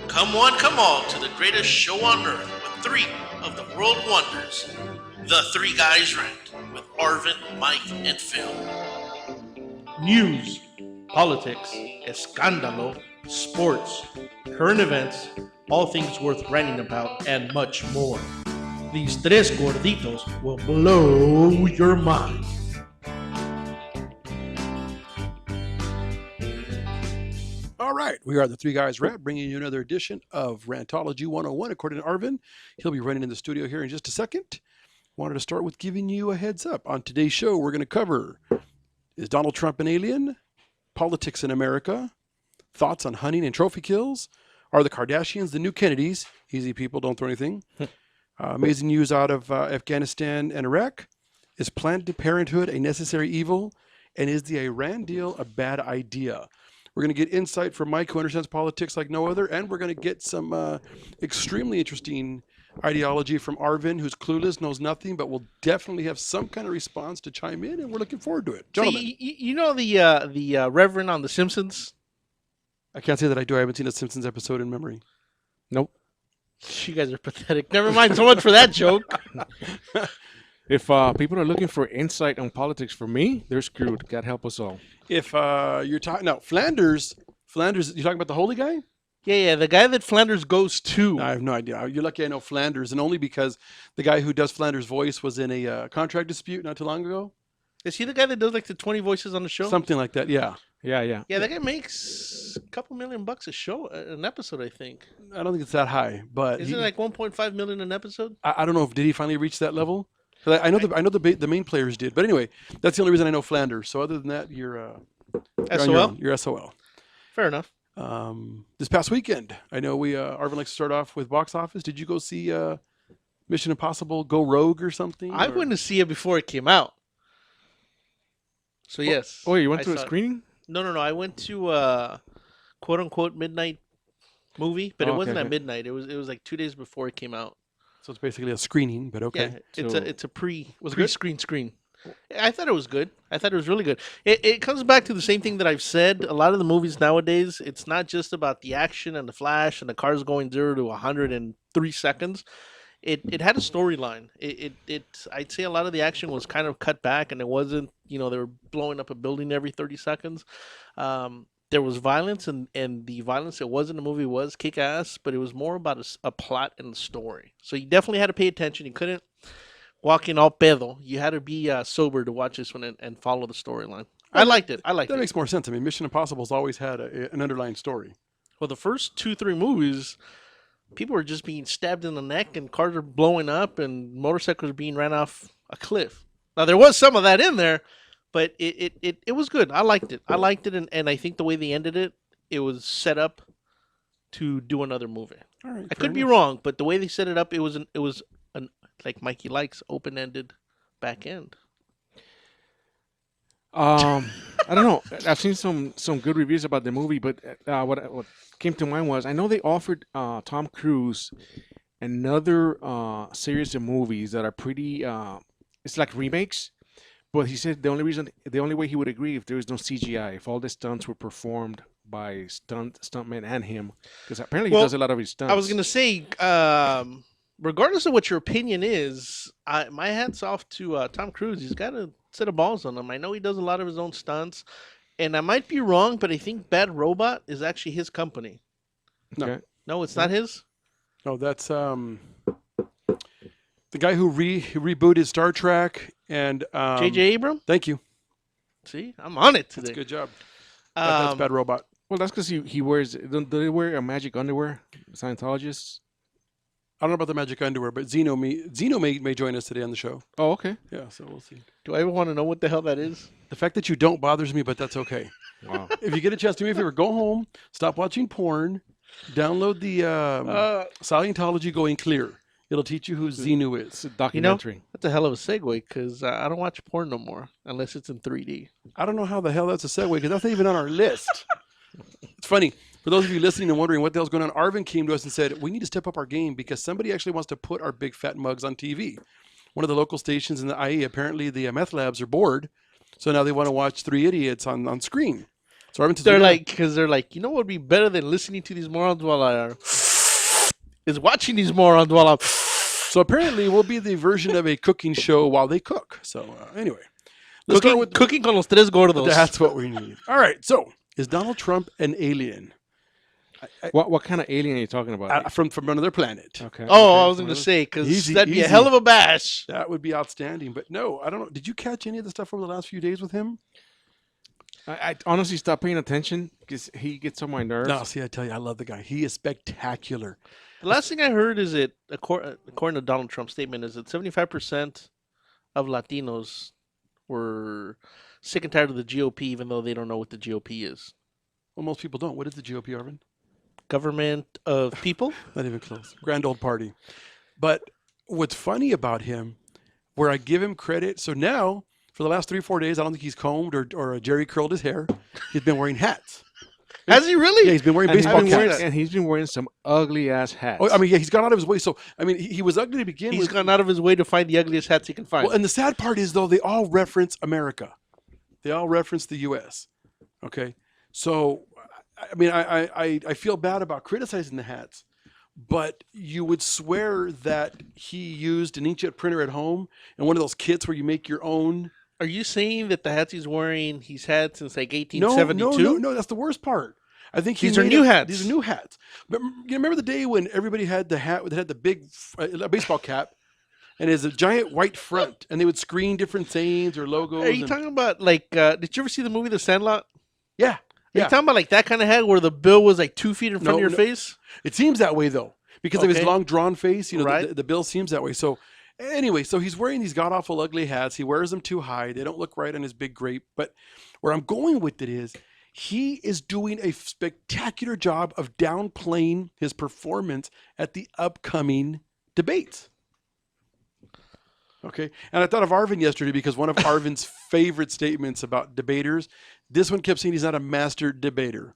Come one, come all to the greatest show on earth with three of the world wonders. The Three Guys Rant with Arvin, Mike, and Phil. News, politics, escándalo, sports, current events, all things worth ranting about, and much more. These tres gorditos will blow your mind. All right, we are the Three Guys Rant, bringing you another edition of Rantology 101. According to Arvin, he'll be running in the studio here in just a second. Wanted to start with giving you a heads up. On today's show, we're going to cover, is Donald Trump an alien? Politics in America? Thoughts on hunting and trophy kills? Are the Kardashians the new Kennedys? Easy people, don't throw anything. Amazing news out of Afghanistan and Iraq. Is Planned Parenthood a necessary evil? And is the Iran deal a bad idea? We're going to get insight from Mike, who understands politics like no other, and we're going to get some extremely interesting ideology from Arvin, who's clueless, knows nothing, but will definitely have some kind of response to chime in, and we're looking forward to it. Gentlemen. So you know the Reverend on The Simpsons? I can't say that I do. I haven't seen a Simpsons episode in memory. Nope. You guys are pathetic. Never mind. So much for that joke. If people are looking for insight on politics for me, they're screwed. God help us all. If you're talking now, Flanders, you're talking about the holy guy? Yeah, the guy that Flanders goes to. I have no idea. You're lucky I know Flanders, and only because the guy who does Flanders' voice was in a contract dispute not too long ago. Is he the guy that does like the 20 voices on the show? Something like that, yeah. Yeah. Yeah, that guy makes a couple $1 million a show, an episode, I think. I don't think it's that high, but Isn't it like 1.5 million an episode? I don't know if did he finally reach that level. 'Cause I know the main players did, but anyway, that's the only reason I know Flanders. So other than that, you're SOL. You're SOL. Fair enough. This past weekend, I know Arvin likes to start off with box office. Did you go see Mission Impossible Go Rogue or something? I went to see it before it came out. So yes. Oh, you went I to a saw it. screening? No. I went to quote unquote midnight movie, but it wasn't at midnight. It was like 2 days before it came out. So it's basically a screening, but okay. Yeah, it's a Was it good? screen. I thought it was good. I thought it was really good. It comes back to the same thing that I've said. A lot of the movies nowadays, it's not just about the action and the flash and the cars going 0 to 100 in 3 seconds. It had a storyline. I'd say a lot of the action was kind of cut back, and it wasn't, they were blowing up a building every 30 seconds. There was violence, and the violence that was in the movie was kick-ass, but it was more about a plot and a story. So you definitely had to pay attention. You couldn't walk in all pedo. You had to be sober to watch this one and follow the storyline. I liked it. That makes more sense. I mean, Mission Impossible's always had an underlying story. Well, the first 2-3 movies, people were just being stabbed in the neck, and cars are blowing up, and motorcycles are being ran off a cliff. Now, there was some of that in there, but it was good. I liked it. And I think the way they ended it, it was set up to do another movie. All right, I could be wrong, but the way they set it up, it was an like Mikey likes, open-ended back end. I don't know. I've seen some good reviews about the movie, but what came to mind was I know they offered Tom Cruise another series of movies that are pretty. It's like remakes, but he said the only way he would agree if there was no CGI, if all the stunts were performed by stuntmen and him, because apparently he does a lot of his stunts. I was gonna say, regardless of what your opinion is, my hat's off to Tom Cruise. He's got a set of balls on him. I know he does a lot of his own stunts, and I might be wrong, but I think Bad Robot is actually his company. Okay. No, it's not his? No, that's the guy who rebooted Star Trek and J.J. Abrams? Thank you. See, I'm on it today. That's a good job. That's Bad Robot. Well, that's because he wears. Do they wear a magic underwear? Scientologists. I don't know about the magic underwear, but Zeno may join us today on the show. Oh, okay. Yeah, so we'll see. Do I ever want to know what the hell that is? The fact that you don't bothers me, but that's okay. Wow. If you get a chance, do me a favor, go home, stop watching porn, download the Scientology Going Clear. It'll teach you who Zeno is. It's a documentary. That's a hell of a segue, because I don't watch porn no more unless it's in 3D. I don't know how the hell that's a segue, because that's not even on our list. It's funny. For those of you listening and wondering what the hell's going on, Arvin came to us and said, we need to step up our game because somebody actually wants to put our big fat mugs on TV. One of the local stations in the IE, apparently the meth labs are bored, so now they want to watch three idiots on screen. So Arvin says, They're "We're gonna-" like, because they're like, you know what would be better than listening to these morons while I are is watching these morons while I'm. So apparently, we'll be the version of a cooking show while they cook. So anyway, let's start with Cooking con los tres gordos. That's what we need. All right. So is Donald Trump an alien? What kind of alien are you talking about? From another planet? Okay. Oh, I was going to say, because Easy, that'd be a easy. hell of a bash. That would be outstanding. But no, I don't know. Did you catch any of the stuff over the last few days with him? I honestly stopped paying attention because he gets on my nerves. No, see, I tell you, I love the guy. He is spectacular. The last thing I heard is that, according to Donald Trump's statement, is that 75% of Latinos were sick and tired of the GOP, even though they don't know what the GOP is. Well, most people don't. What is the GOP, Arvin? Government of people? Not even close. Grand old party. But what's funny about him, where I give him credit, so now, for the last 3 or 4 days, I don't think he's combed or Jerry curled his hair. He's been wearing hats. Has he really? Yeah, he's been wearing And he's baseball been wearing- caps. and he's been wearing some ugly ass hats. Oh, I mean, yeah, he's gone out of his way. So, I mean, he was ugly to begin He's with. gone out of his way to find the ugliest hats he can find. Well, and the sad part is, though, they all reference America. They all reference the U.S. Okay? So, I mean, I feel bad about criticizing the hats, but you would swear that he used an inkjet printer at home and one of those kits where you make your own. Are you saying that the hats he's wearing, he's had since like No, 1872? no, that's the worst part. I think These are new hats. These are new hats. But you remember the day when everybody had the hat that had the big baseball cap, and it has a giant white front, and they would screen different sayings or logos. Are you talking about like? Did you ever see the movie The Sandlot? Yeah, Are you yeah. talking about like that kind of hat where the bill was like 2 feet in front No, of your no. face? It seems that way though, because of his Okay. long drawn face. You know, Right. the bill seems that way. So anyway, so he's wearing these god awful ugly hats. He wears them too high. They don't look right on his big grape. But where I'm going with it is, he is doing a spectacular job of downplaying his performance at the upcoming debates. Okay. And I thought of Arvin yesterday because one of Arvin's favorite statements about debaters, this one kept saying he's not a master debater.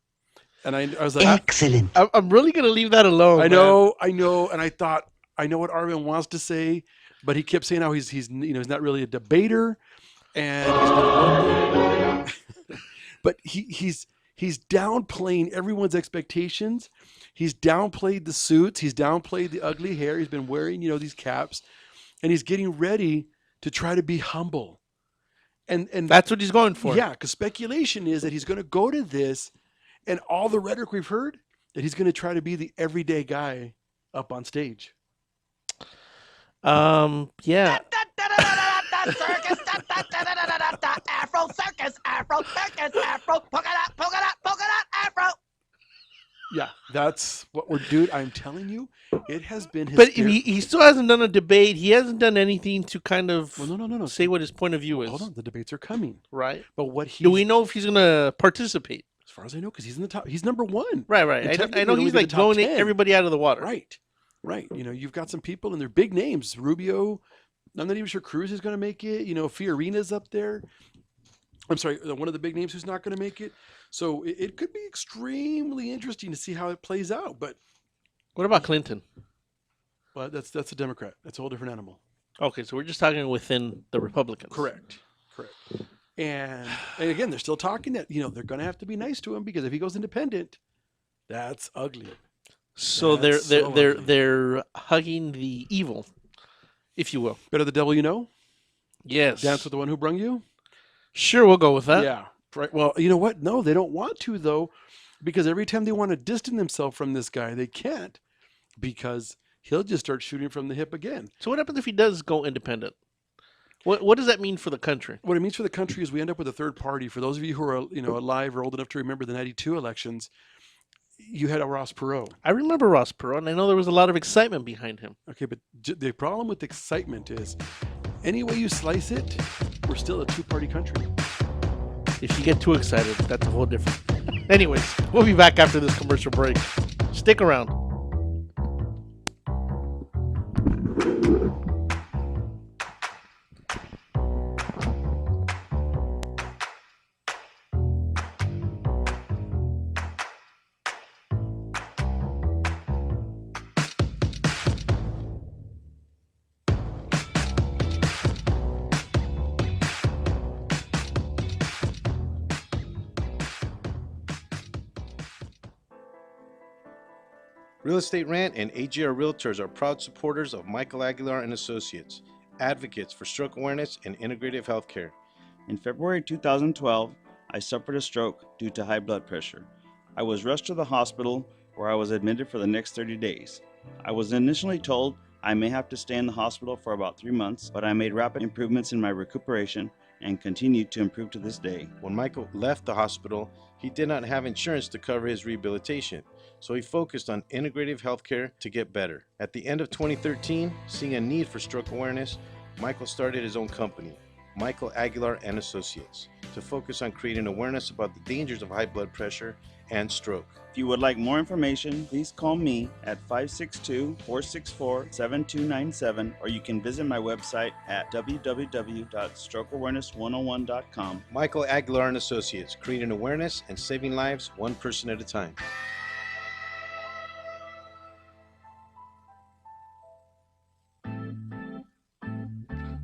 And I was like, Excellent. I'm really gonna leave that alone. I man. know. And I thought, I know what Arvin wants to say, but he kept saying how he's he's not really a debater, and he's gonna but he's downplaying everyone's expectations. He's downplayed the suits. He's downplayed the ugly hair. He's been wearing these caps, and he's getting ready to try to be humble. And That's what he's going for. yeah, because speculation is that he's going to go to this, and all the rhetoric we've heard, that he's going to try to be the everyday guy up on stage. Yeah. Circus, Afro circus, Afro circus, Afro polka dot, Afro. Yeah, that's what we're doing. I'm telling you, it has been his. But he still hasn't done a debate. He hasn't done anything to kind of Well, no. say what his point of view is. Hold on, the debates are coming. Right? But what he, Do we know if he's gonna participate? as far as I know, because he's in the top, he's number one. Right. And I technically know he'll he's be the like top blowing 10. everybody out of the water. Right. You've got some people, and they're big names. Rubio. I'm not even sure Cruz is going to make it. Fiorina's up there. I'm sorry, one of the big names who's not going to make it. So it could be extremely interesting to see how it plays out. But What about Clinton? well, that's a Democrat. That's a whole different animal. Okay, so we're just talking within the Republicans. Correct. And again, they're still talking that they're going to have to be nice to him, because if he goes independent, that's ugly. So That's so they're hugging the evil, if you will. Better the devil you know. Yes. Dance with the one who brung you. Sure, we'll go with that. Yeah. Right. Well, you know what? No, they don't want to, though, because every time they want to distance themselves from this guy, they can't, because he'll just start shooting from the hip again. So what happens if he does go independent? What does that mean for the country? What it means for the country is we end up with a third party. For those of you who are alive or old enough to remember the '92 elections, you had a Ross Perot. I remember Ross Perot, and I know there was a lot of excitement behind him. Okay, but the problem with excitement is, any way you slice it, we're still a two-party country. If you get too excited, that's a whole different. Anyways, we'll be back after this commercial break. Stick around. Real Estate Rant and AGR Realtors are proud supporters of Michael Aguilar and Associates, advocates for stroke awareness and integrative healthcare. In February 2012, I suffered a stroke due to high blood pressure. I was rushed to the hospital where I was admitted for the next 30 days. I was initially told I may have to stay in the hospital for about 3 months, but I made rapid improvements in my recuperation and continued to improve to this day. When Michael left the hospital, he did not have insurance to cover his rehabilitation, so he focused on integrative healthcare to get better. At the end of 2013, seeing a need for stroke awareness, Michael started his own company, Michael Aguilar and Associates, to focus on creating awareness about the dangers of high blood pressure and stroke. If you would like more information, please call me at 562-464-7297, or you can visit my website at www.strokeawareness101.com. Michael Aguilar and Associates, creating awareness and saving lives one person at a time.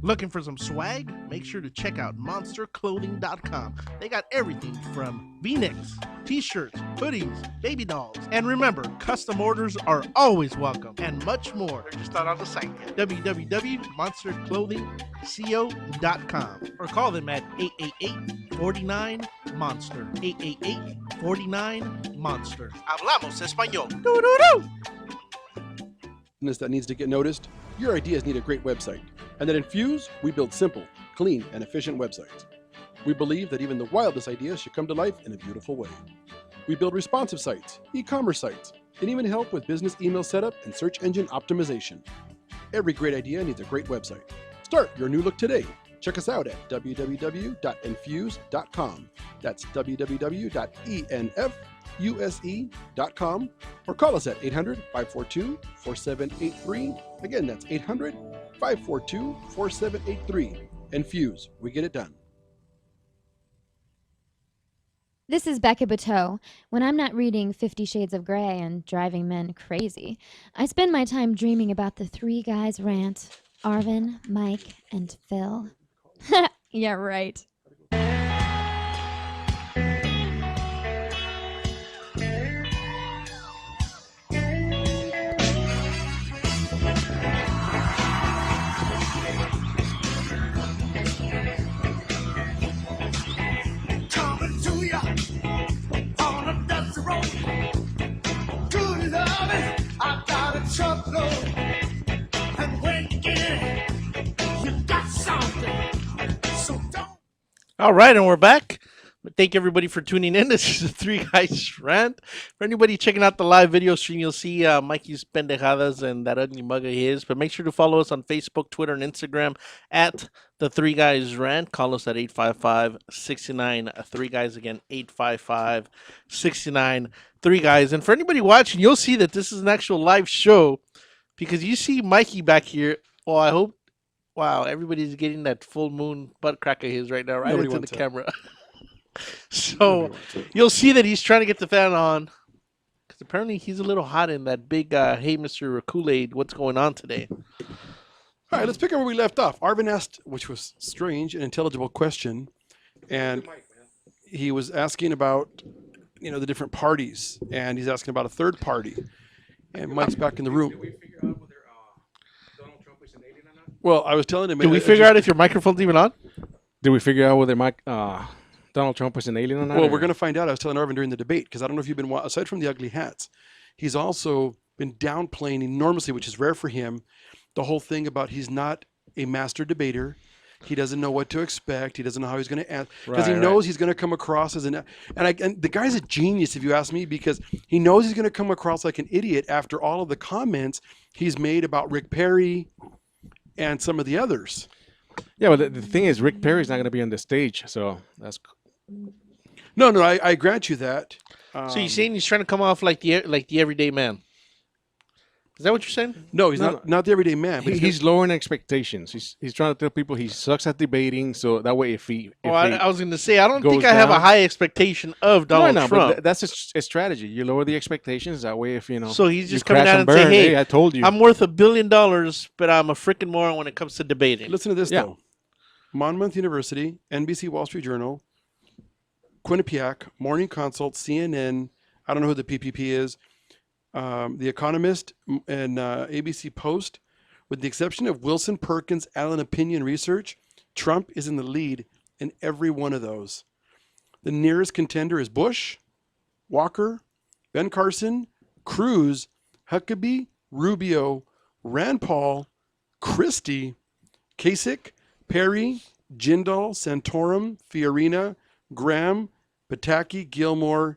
Looking for some swag? Make sure to check out monsterclothing.com. They got everything from V-necks, t-shirts, hoodies, baby dolls. And remember, custom orders are always welcome and much more. They're just not on the site yet. www.monsterclothingco.com or call them at 888-49-MONSTER. 888-49-MONSTER. Hablamos español. Doo-doo-doo! That needs to get noticed. Your ideas need a great website. And at Infuse, we build simple, clean, and efficient websites. We believe that even the wildest ideas should come to life in a beautiful way. We build responsive sites, e-commerce sites, and even help with business email setup and search engine optimization. Every great idea needs a great website. Start your new look today. Check us out at www.infuse.com. That's www.enfuse.com, or call us at 800-542-4783. Again, that's 800-542-4783. Infuse, we get it done. This is Becca Bateau. When I'm not reading 50 Shades of Grey and driving men crazy, I spend my time dreaming about the three guys rant: Arvin, Mike, and Phil. Yeah, right. All right, and we're back. Thank everybody for tuning in. This is the Three Guys Rant. For anybody checking out the live video stream, you'll see Mikey's pendejadas and that ugly mug of his. But make sure to follow us on Facebook, Twitter, and Instagram at the Three Guys Rant. Call us at 855-69-3 Guys. Again, 855-69-3 Guys. And for anybody watching, you'll see that this is an actual live show because you see Mikey back here. Well, I hope. Wow, everybody's getting that full moon butt crack of his right now, right into the camera. So you'll see that he's trying to get the fan on because apparently he's a little hot in that big, hey, Mr. Kool-Aid, what's going on today? All right, let's pick up where we left off. Arvin asked, which was strange, an intelligible question. And he was asking about, the different parties. And he's asking about a third party. And Mike's back in the room. Well, I was telling him. Did we figure out if your microphone's even on? Did we figure out whether Donald Trump is an alien or not? Well, we're going to find out. I was telling Arvin during the debate, because I don't know if you've been, aside from the ugly hats, he's also been downplaying enormously, which is rare for him, the whole thing about he's not a master debater. He doesn't know what to expect. He doesn't know how he's going to answer, because he knows he's going to come across as and the guy's a genius, if you ask me, because he knows he's going to come across like an idiot after all of the comments he's made about Rick Perry and some of the others. Yeah, well, the thing is, Rick Perry's not going to be on the stage, so that's. No, I grant you that. So you're saying he's trying to come off like the everyday man? Is that what you're saying? No, he's not the everyday man. But he's lowering expectations. He's trying to tell people he sucks at debating, so that way if I was going to say, I don't think I have a high expectation of Donald Trump. But that's a strategy. You lower the expectations, that way if So he's just coming out and say, hey, I told you. I'm worth $1 billion, but I'm a freaking moron when it comes to debating. Listen to this, though. Monmouth University, NBC Wall Street Journal, Quinnipiac, Morning Consult, CNN, I don't know who the PPP is, The Economist and ABC Post, with the exception of Wilson Perkins Allen Opinion Research, Trump is in the lead in every one of those. The nearest contender is Bush, Walker, Ben Carson, Cruz, Huckabee, Rubio, Rand Paul, Christie, Kasich, Perry, Jindal, Santorum, Fiorina, Graham, Pataki, Gilmore,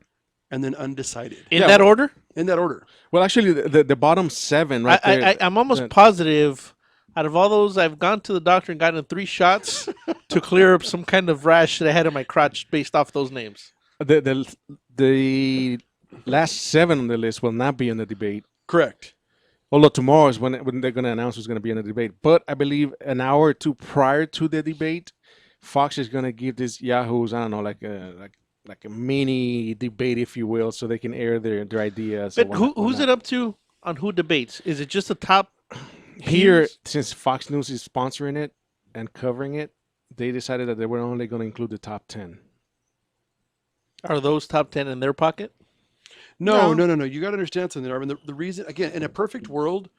and then undecided. In that order? In that order. Well, actually, the bottom 7 right there. I'm almost positive. Out of all those, I've gone to the doctor and gotten 3 shots to clear up some kind of rash that I had in my crotch based off those names. The last 7 on the list will not be in the debate. Correct. Although tomorrow is when they're going to announce who's going to be in the debate. But I believe an hour or 2 prior to the debate, Fox is going to give these yahoos, I don't know, like a mini debate, if you will, so they can air their ideas. But who's it up to on who debates? Is it just the top? Here, teams? since Fox News is sponsoring it and covering it, they decided that they were only going to include the top 10. Are those top 10 in their pocket? No. You got to understand something, Arvin. The reason, again, in a perfect world,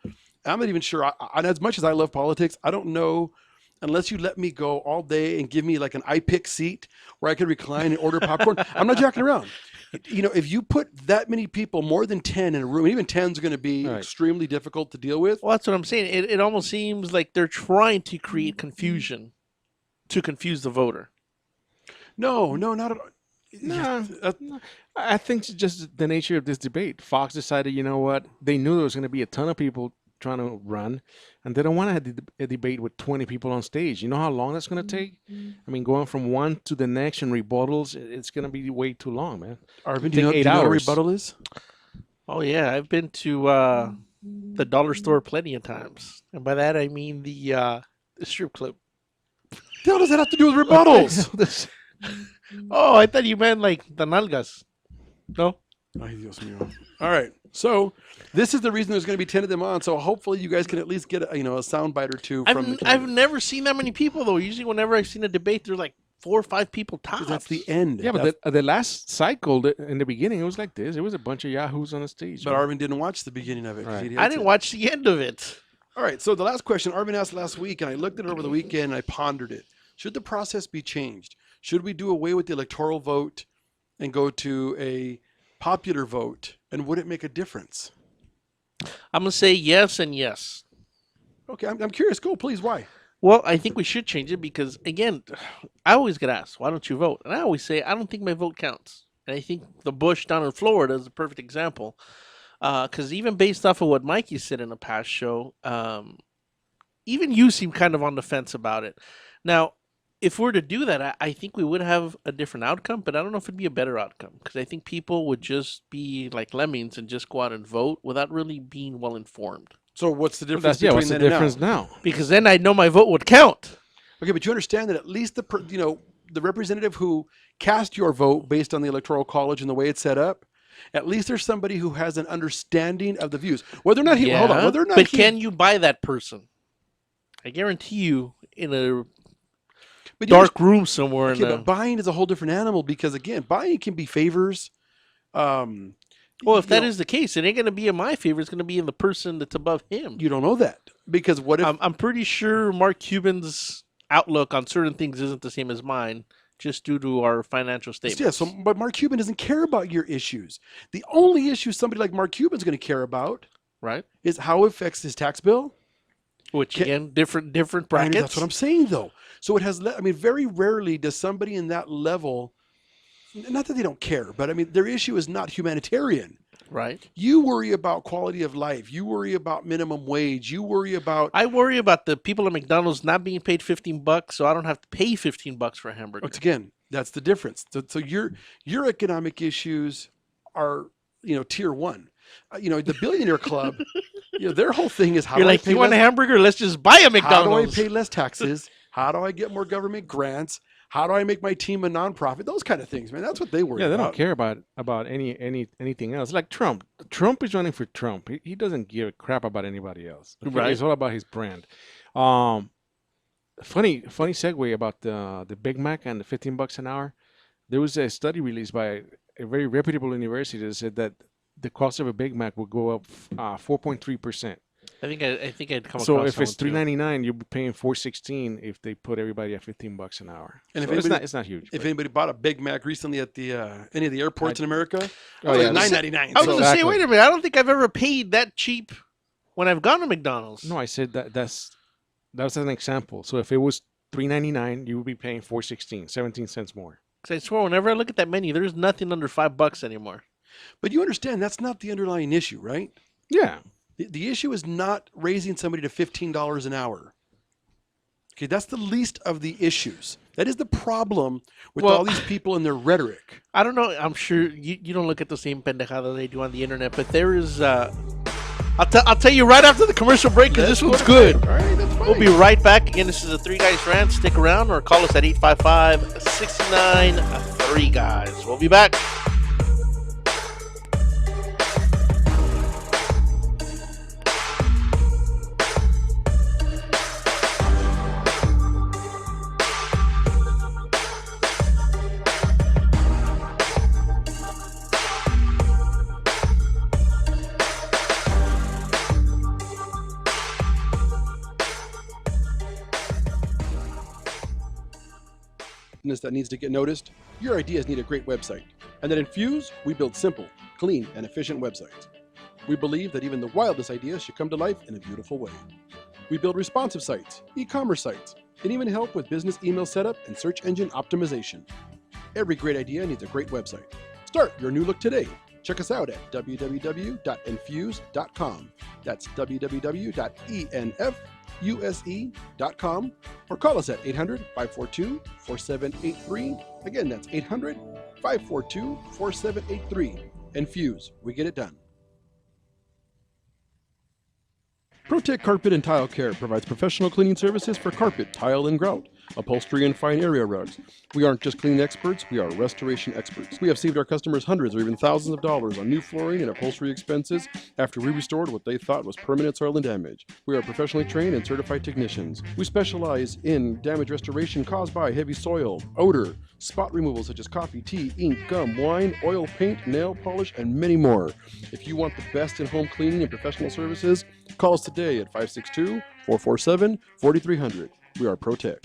I'm not even sure. And as much as I love politics, I don't know, unless you let me go all day and give me like an iPick seat where I could recline and order popcorn. I'm not jacking around. If you put that many people, more than 10 in a room, even 10 is going to be extremely difficult to deal with. Well, that's what I'm saying. It almost seems like they're trying to create confusion to confuse the voter. No, not at all. No, I think it's just the nature of this debate. Fox decided, you know what? They knew there was going to be a ton of people trying to run, and they don't want to have a debate with 20 people on stage. You know how long that's going to take? I mean, going from one to the next and rebuttals, it's going to be way too long, man. Arvin, do you know what a rebuttal is? Oh, yeah. I've been to the dollar store plenty of times. And by that, I mean the strip club. The hell does that have to do with rebuttals? Oh, I thought you meant like the nalgas. No? Ay, Dios mío. All right. So this is the reason there's going to be 10 of them on. So hopefully you guys can at least get a sound bite or two from the I've never seen that many people, though. Usually whenever I've seen a debate, there's like 4 or 5 people tops. That's the end. Yeah, but the last cycle, in the beginning, it was like this. It was a bunch of yahoos on the stage. But Arvin didn't watch the beginning of it. Right. I didn't watch the end of it. All right. So the last question Arvin asked last week, and I looked at it over the weekend and I pondered it. Should the process be changed? Should we do away with the electoral vote and go to a popular vote? And would it make a difference? I'm going to say yes and yes. Okay, I'm curious. Go, please. Why? Well, I think we should change it because, again, I always get asked, why don't you vote? And I always say, I don't think my vote counts. And I think the Bush down in Florida is a perfect example. Because even based off of what Mikey said in a past show, even you seem kind of on the fence about it. Now, if we're to do that, I think we would have a different outcome, but I don't know if it'd be a better outcome because I think people would just be like lemmings and just go out and vote without really being well informed. So what's the difference between what's the then and difference now? now? Because then I know my vote would count. Okay, but you understand that at least the representative who cast your vote based on the Electoral College and the way it's set up, at least there's somebody who has an understanding of the views. Whether or not can you buy that person? I guarantee you in a but dark room somewhere. Okay, but buying is a whole different animal because, again, buying can be favors. Well, if that is the case, it ain't going to be in my favor. It's going to be in the person that's above him. You don't know that because what if... I'm pretty sure Mark Cuban's outlook on certain things isn't the same as mine just due to our financial statements. Yeah, but Mark Cuban doesn't care about your issues. The only issue somebody like Mark Cuban's going to care about is how it affects his tax bill. Which, again, different brackets. I mean, that's what I'm saying, though. So it has, very rarely does somebody in that level, not that they don't care, but their issue is not humanitarian. Right. You worry about quality of life. You worry about minimum wage. You worry about... I worry about the people at McDonald's not being paid $15, so I don't have to pay $15 for a hamburger. Once again, that's the difference. So your economic issues are, tier 1. The Billionaire Club, their whole thing is how You're do I like, pay you want less, a hamburger? Let's just buy a McDonald's. How do I pay less taxes? How do I get more government grants? How do I make my team a nonprofit? Those kind of things, man. That's what they worry about. Yeah, they don't care about anything else. Like Trump. Trump is running for Trump. He doesn't give a crap about anybody else. Okay? Right. It's all about his brand. Funny segue about the Big Mac and the $15 an hour. There was a study released by a very reputable university that said that the cost of a Big Mac will go up 4.3%. I think I'd come So across if it's that one, too. $3.99, you'll be paying $4.16 if they put everybody at $15 an hour. And if So anybody- it's not huge. If but- anybody bought a Big Mac recently at the any of the airports in America, Oh, it was yeah, like this- $9.99. I was So gonna say, Exactly. wait a minute. I don't think I've ever paid that cheap when I've gone to McDonald's. No, I said that's an example. So if it was $3.99, you would be paying $4.16, 17 cents more. 'Cause I swear, whenever I look at that menu, there's nothing under $5 anymore. but you understand that's not the underlying issue, right? Yeah. The issue is not raising somebody to $15 an hour. Okay, that's the least of the issues. That is the problem with Well- all these people and their rhetoric. I don't know. I'm sure you don't look at the same pendejada they do on the internet, but there is. I'll tell you right after the commercial break because this one's good. All right, that's fine. We'll be right back. Again, this is a Three Guys Rant. Stick around or call us at 855-69-3-GUYS. We'll be back. That needs to get noticed, your ideas need a great website. And at Infuse, we build simple, clean, and efficient websites. We believe that even the wildest ideas should come to life in a beautiful way. We build responsive sites, e-commerce sites, and even help with business email setup and search engine optimization. Every great idea needs a great website. Start your new look today. Check us out at www.infuse.com. That's www.enfuse.com, or call us at 800-542-4783. Again, that's 800-542-4783. Infuse, we get it done. ProTech Carpet and Tile Care provides professional cleaning services for carpet, tile, and grout, upholstery, and fine area rugs. We aren't just cleaning experts, we are restoration experts. We have saved our customers hundreds or even thousands of dollars on new flooring and upholstery expenses after we restored what they thought was permanent soil and damage. We are professionally trained and certified technicians. We specialize in damage restoration caused by heavy soil, odor, spot removal such as coffee, tea, ink, gum, wine, oil, paint, nail polish, and many more. If you want the best in home cleaning and professional services, call us today at 562-447-4300. We are ProTech.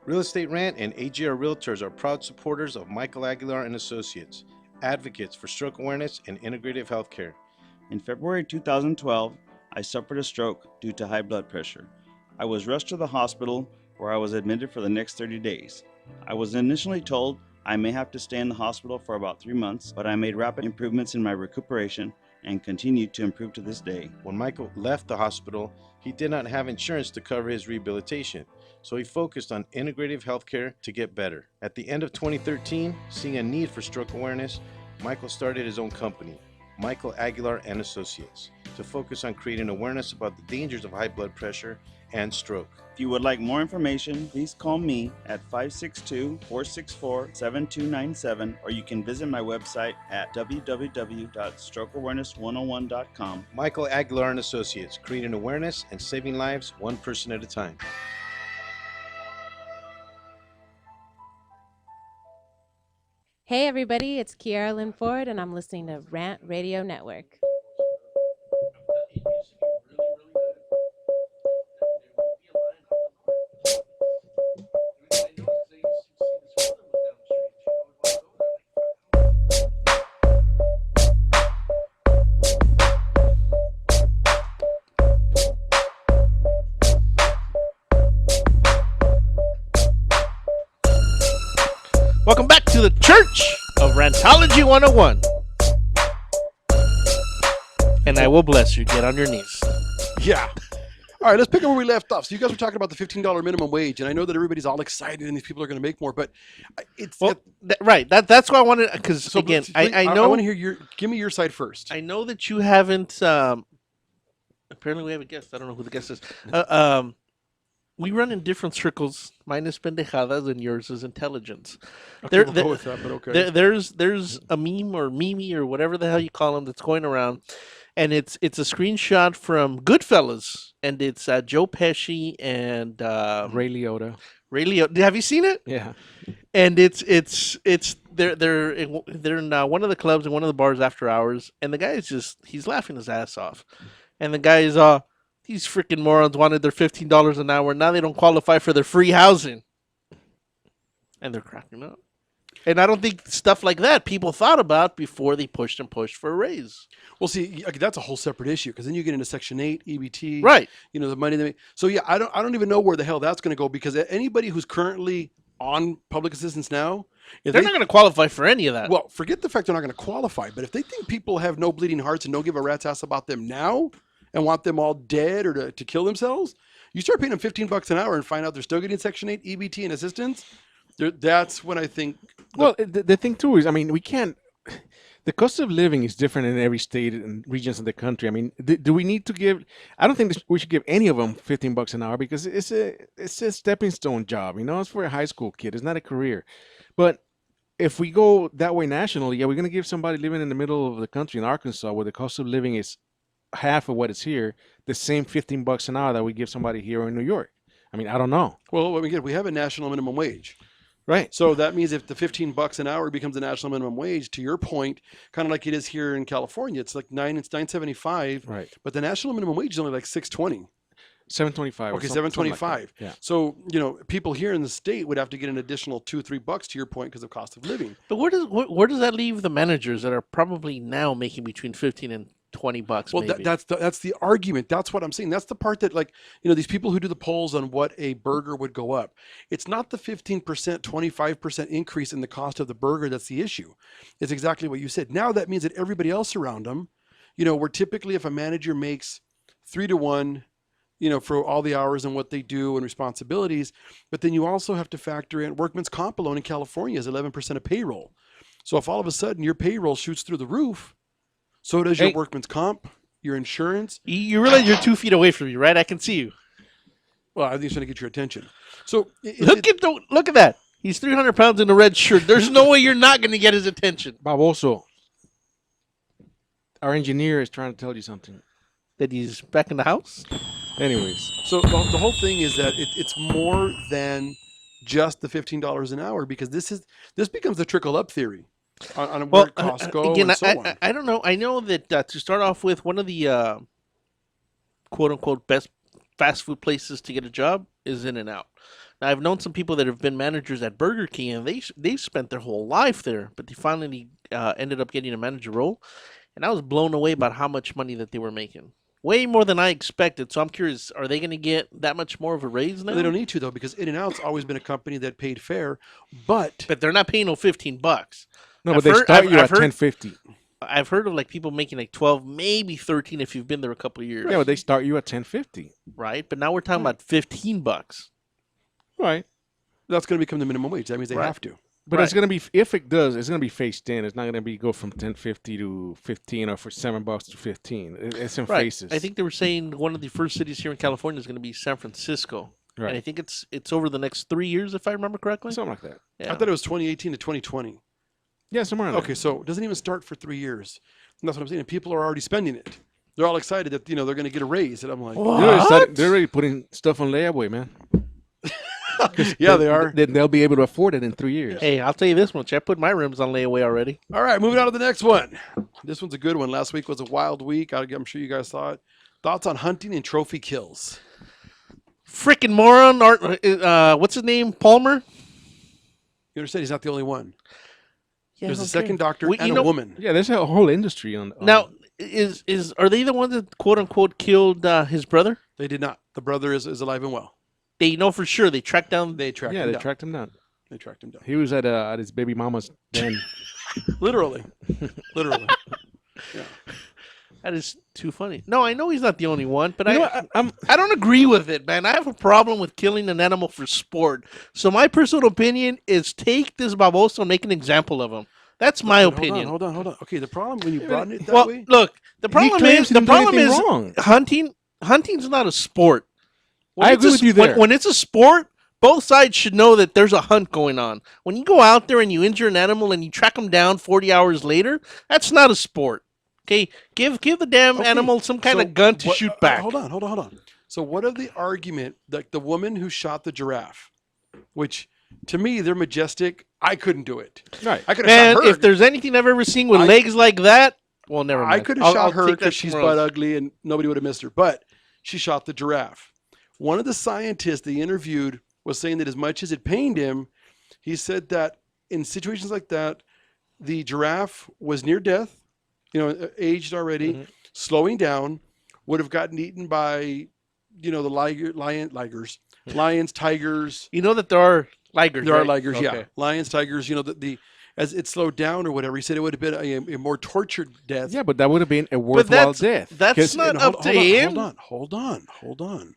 Real Estate Rant and AGR Realtors are proud supporters of Michael Aguilar and Associates, advocates for stroke awareness and integrative healthcare. In February 2012, I suffered a stroke due to high blood pressure. I was rushed to the hospital where I was admitted for the next 30 days. I was initially told I may have to stay in the hospital for about 3 months, but I made rapid improvements in my recuperation and continued to improve to this day. When Michael left the hospital, he did not have insurance to cover his rehabilitation, so he focused on integrative healthcare to get better. At the end of 2013, seeing a need for stroke awareness, Michael started his own company, Michael Aguilar and Associates, to focus on creating awareness about the dangers of high blood pressure and stroke. If you would like more information, please call me at 562-464-7297, or you can visit my website at www.strokeawareness101.com. Michael Aguilar and Associates, creating awareness and saving lives one person at a time. Hey everybody, it's Kiara Lynn Ford, and I'm listening to Rant Radio Network. Welcome back to the Church of Rantology 101. And I will bless you. Get on your knees. Yeah. All right, let's pick up where we left off. So you guys were talking about the $15 minimum wage, and I know that everybody's all excited and these people are going to make more, but it's Well, right. That's why I wanted, because so again, please, I I know, want to hear give me your side first. I know that you haven't. Apparently, we have a guest. I don't know who the guest is. We run in different circles. Mine is pendejadas, and yours is intelligence. Okay, we'll go with that, but okay. There's a meme or meme or whatever the hell you call them that's going around, and it's a screenshot from Goodfellas, and it's Joe Pesci and Ray Liotta. Ray Liotta. Have you seen it? Yeah. And it's they're in one of the clubs in one of the bars after hours, and the guy is he's laughing his ass off, and the guy is these freaking morons wanted their $15 an hour, now they don't qualify for their free housing, and they're cracking up. And I don't think stuff like that people thought about before they pushed for a raise. Well, see, that's a whole separate issue because then you get into Section 8, EBT, Right? The money they make. So yeah, I don't even know where the hell that's going to go because anybody who's currently on public assistance now, if They're not going to qualify for any of that. well, forget the fact they're not going to qualify. But if they think people have no bleeding hearts and don't give a rat's ass about them now and want them all dead or to kill themselves, you start paying them $15 an hour and find out they're still getting Section 8, EBT, and assistance. That's when I think. Well, the thing too is, I mean, we can't. The cost of living is different in every state and regions of the country. I mean, do we need to give? I don't think we should give any of them $15 an hour because it's a stepping stone job. It's for a high school kid. It's not a career. But if we go that way nationally, yeah, we're gonna give somebody living in the middle of the country in Arkansas, where the cost of living is half of what is here, the same $15 an hour that we give somebody here in New York. I mean, I don't know. Well, again, we have a national minimum wage. Right. So that means if the $15 an hour becomes the national minimum wage, to your point, kind of like it is here in California, it's like $9.75. Right. But the national minimum wage is only like $6.20. $7.25. Okay, $7.25. Like yeah. So people here in the state would have to get an additional $2-3 to your point because of cost of living. But where does that leave the managers that are probably now making between $15 and $20? Well, maybe? that's the argument. That's what I'm saying. That's the part that, like, these people who do the polls on what a burger would go up. It's not the 15%, 25% increase in the cost of the burger that's the issue. It's exactly what you said. Now that means that everybody else around them, where typically if a manager makes 3-to-1, for all the hours and what they do and responsibilities, but then you also have to factor in workman's comp alone in California is 11% of payroll. So if all of a sudden your payroll shoots through the roof, so does your workman's comp, your insurance. You realize you're 2 feet away from me, right? I can see you. Well, I think he's trying to get your attention. So look at that. He's 300 pounds in a red shirt. There's no way you're not going to get his attention. Bob, also, our engineer is trying to tell you something. That he's back in the house? Anyways. So the whole thing is that it's more than just the $15 an hour because this becomes the trickle-up theory. On where costs go again, and so on. I don't know. I know that to start off with, one of the quote-unquote best fast food places to get a job is In-N-Out. Now, I've known some people that have been managers at Burger King, and they've spent their whole life there, but they finally ended up getting a manager role, and I was blown away about how much money that they were making. Way more than I expected. So I'm curious, are they going to get that much more of a raise now? They don't need to, though, because In-N-Out's always been a company that paid fair, but they're not paying no $15. No, but they start you at $10.50. I've heard of like people making like 12, maybe 13 if you've been there a couple of years. Yeah, but they start you at $10.50. Right, but now we're talking about $15. Right. That's going to become the minimum wage. That means they have to. But it's going to be, if it does, it's going to be phased in. It's not going to go from $10.50 to 15 or for $7 to 15. It's in phases. I think they were saying one of the first cities here in California is going to be San Francisco. Right. And I think it's over the next 3 years, if I remember correctly. Something like that. Yeah. I thought it was 2018 to 2020. Yeah, somewhere in there. Okay, so it doesn't even start for 3 years. And that's what I'm saying. And people are already spending it. They're all excited that they're going to get a raise. And I'm like, what? They're already putting stuff on layaway, man. Yeah, they are. Then they'll be able to afford it in 3 years. Hey, I'll tell you this much. I put my rims on layaway already. All right, moving on to the next one. This one's a good one. Last week was a wild week. I'm sure you guys saw it. Thoughts on hunting and trophy kills. Freaking moron. What's his name? Palmer? You understand? He's not the only one. Yeah, there's a second doctor and a woman. Yeah, there's a whole industry on now, are they the ones that quote unquote killed his brother? They did not. The brother is alive and well. They know for sure. They tracked down. They tracked him down. tracked him down. They tracked him down. He was at his baby mama's den. Literally. Literally. Yeah. That is too funny. No, I know he's not the only one, but I don't agree with it, man. I have a problem with killing an animal for sport. So my personal opinion is take this baboso and make an example of him. That's my opinion. Hold on. Okay, the problem when you broaden it that way. Look, the problem is wrong. hunting's not a sport. I agree with you there. When it's a sport, both sides should know that there's a hunt going on. When you go out there and you injure an animal and you track them down 40 hours later, that's not a sport. Okay, give the damn animal some kind of gun to shoot back. Hold on. So what of the argument, like the woman who shot the giraffe, which To me, they're majestic. I couldn't do it. Right. I could have Man, shot her. if there's anything I've ever seen with I- legs like that, well, never mind. I could have I'll shot her take that because she's somewhere butt else. ugly and nobody would have missed her. But she shot the giraffe. One of the scientists they interviewed was saying that as much as it pained him, he said that in situations like that, the giraffe was near death, aged already, Mhm. slowing down, would have gotten eaten by, the lions, tigers. You know that there are ligers. There are right? ligers, yeah. Okay. Lions, tigers, as it slowed down or whatever. He said it would have been a more tortured death. Yeah, but that would have been a worthwhile death. That's 'Cause- not And up to him. Hold on.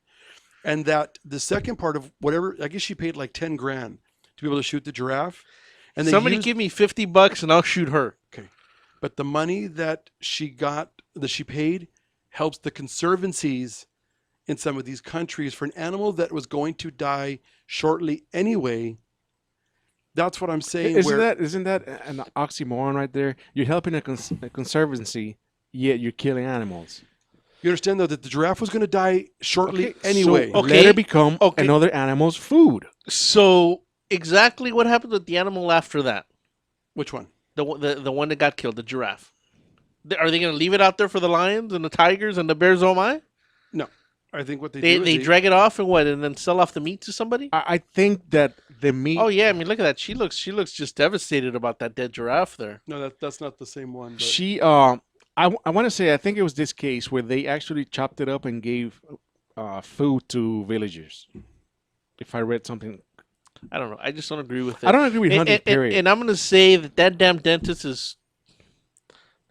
And that the second part of whatever, I guess she paid like 10 grand to be able to shoot the giraffe. And they Somebody used- give me $50 and I'll shoot her. Okay. But the money that she paid helps the conservancies in some of these countries for an animal that was going to die shortly anyway. That's what I'm saying. Isn't that an oxymoron right there? You're helping a conservancy, yet you're killing animals. You understand though that the giraffe was going to die shortly Okay, anyway. so Okay. let it become Okay. another animal's food. So exactly what happened with the animal after that? Which one? The one that got killed, the giraffe. Are they going to leave it out there for the lions and the tigers and the bears? Oh my! No, I think what They do is they drag it off and what, and then sell off the meat to somebody? I think that the meat. Oh yeah, I mean look at that. She looks just devastated about that dead giraffe there. No, that's not the same one. But She I want to say I think it was this case where they actually chopped it up and gave food to villagers. If I read something, I don't know. I just don't agree with it. I don't agree with And, hunting. and- Period. and I'm gonna say that damn dentist is.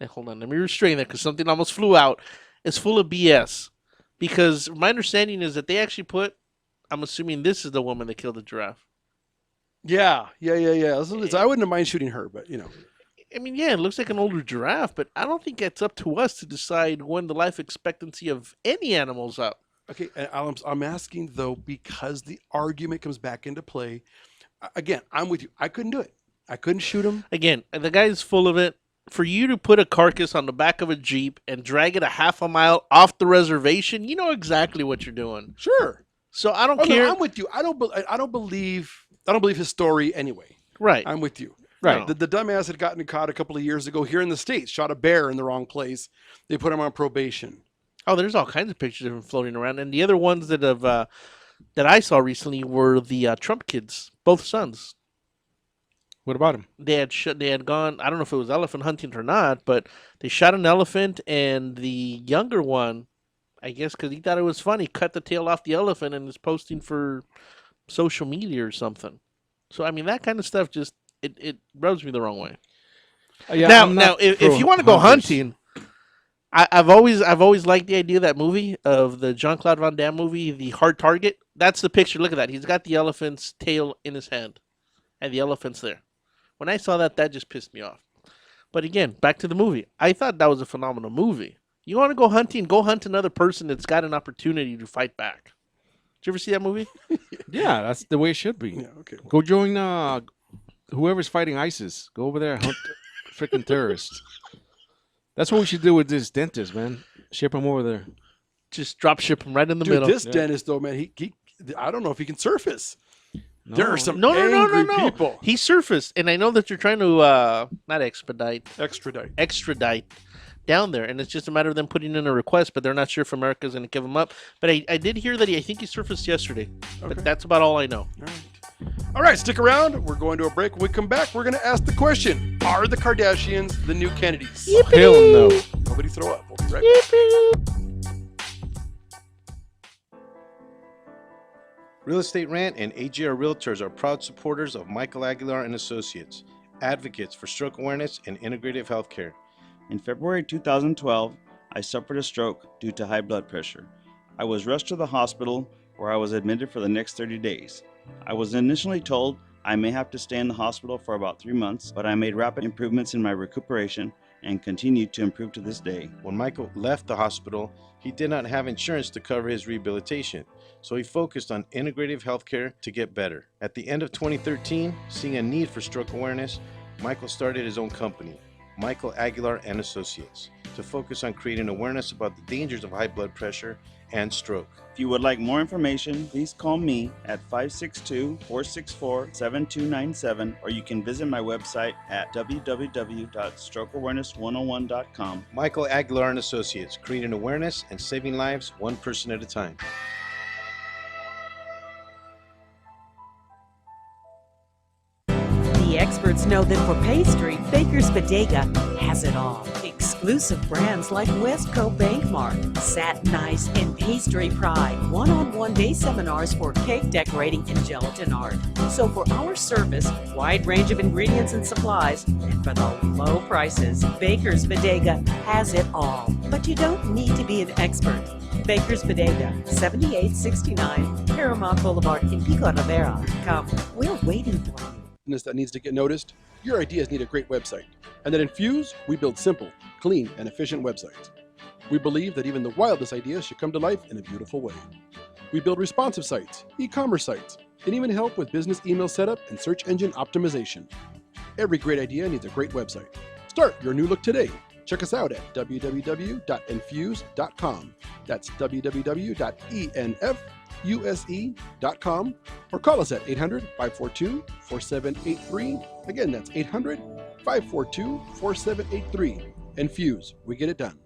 Hey, hold on, let me restrain that because something almost flew out. It's full of BS. Because my understanding is that they actually put. I'm assuming this is the woman that killed the giraffe. yeah. I wouldn't mind shooting her, but I mean, yeah, it looks like an older giraffe, but I don't think it's up to us to decide when the life expectancy of any animal's up. Okay. And I'm asking though because the argument comes back into play. Again, I'm with you. I couldn't do it. I couldn't shoot him. Again, the guy's full of it. For you to put a carcass on the back of a Jeep and drag it a half a mile off the reservation, you know exactly what you're doing. Sure. So I don't Oh, care. no, I'm with you. I don't believe his story anyway. Right. I'm with you. Right. The dumbass had gotten caught a couple of years ago here in the States, shot a bear in the wrong place. They put him on probation. Oh, there's all kinds of pictures of him floating around, and the other ones that have that I saw recently were the Trump kids, both sons. What about him? They had gone. I don't know if it was elephant hunting or not, but they shot an elephant, and the younger one, I guess, because he thought it was funny, cut the tail off the elephant and is posting for social media or something. So I mean, that kind of stuff just it rubs me the wrong way. Yeah, now, I'm not if pro you want to go hunters. hunting, I've always liked the idea of that movie, of the Jean-Claude Van Damme movie, The Hard Target. That's the picture. Look at that. He's got the elephant's tail in his hand, and the elephant's there. When I saw that just pissed me off. But again, back to the movie. I thought that was a phenomenal movie. You want to go hunting? Go hunt another person that's got an opportunity to fight back. Did you ever see that movie? Yeah, that's the way it should be. Yeah, okay. Go join whoever's fighting ISIS. Go over there and hunt freaking terrorists. That's what we should do with this dentist, man. Ship him over there. Just drop ship him right in the Dude, middle. this Yeah. dentist though, man, he I don't know if he can surface. No. There are some No. angry people. He surfaced, and I know that you're trying to not extradite down there, and it's just a matter of them putting in a request, but they're not sure if America's going to give him up. But I did hear that I think he surfaced yesterday, Okay. but that's about all I know. All right, stick around. We're going to a break. When we come back, we're going to ask the question: are the Kardashians the new Kennedys? Hell no. Nobody throw up. We'll be right back. Real Estate Rant and AGR Realtors are proud supporters of Michael Aguilar and Associates, advocates for stroke awareness and integrative healthcare. In February 2012, I suffered a stroke due to high blood pressure. I was rushed to the hospital where I was admitted for the next 30 days. I was initially told I may have to stay in the hospital for about 3 months, but I made rapid improvements in my recuperation and continued to improve to this day. When Michael left the hospital, he did not have insurance to cover his rehabilitation, so he focused on integrative healthcare to get better. At the end of 2013, seeing a need for stroke awareness, Michael started his own company. Michael Aguilar and Associates, to focus on creating awareness about the dangers of high blood pressure and stroke. If you would like more information, please call me at 562-464-7297, or you can visit my website at www.strokeawareness101.com. Michael Aguilar and Associates, creating awareness and saving lives one person at a time. The experts know that for pastry, Baker's Bodega has it all. Exclusive brands like Westco Bankmart, Satin Ice, and Pastry Pride. One-on-one day seminars for cake decorating and gelatin art. So for our service, wide range of ingredients and supplies, and for the low prices, Baker's Bodega has it all. But you don't need to be an expert. Baker's Bodega, 7869 Paramount Boulevard in Pico Rivera. Come, we're waiting for you. That needs to get noticed, your ideas need a great website. And at Infuse, we build simple, clean, and efficient websites. We believe that even the wildest ideas should come to life in a beautiful way. We build responsive sites, e-commerce sites, and even help with business email setup and search engine optimization. Every great idea needs a great website. Start your new look today. Check us out at www.infuse.com. That's www.enfuse.com, or call us at 800-542-4783. Again, that's 800-542-4783. Infuse, we get it done.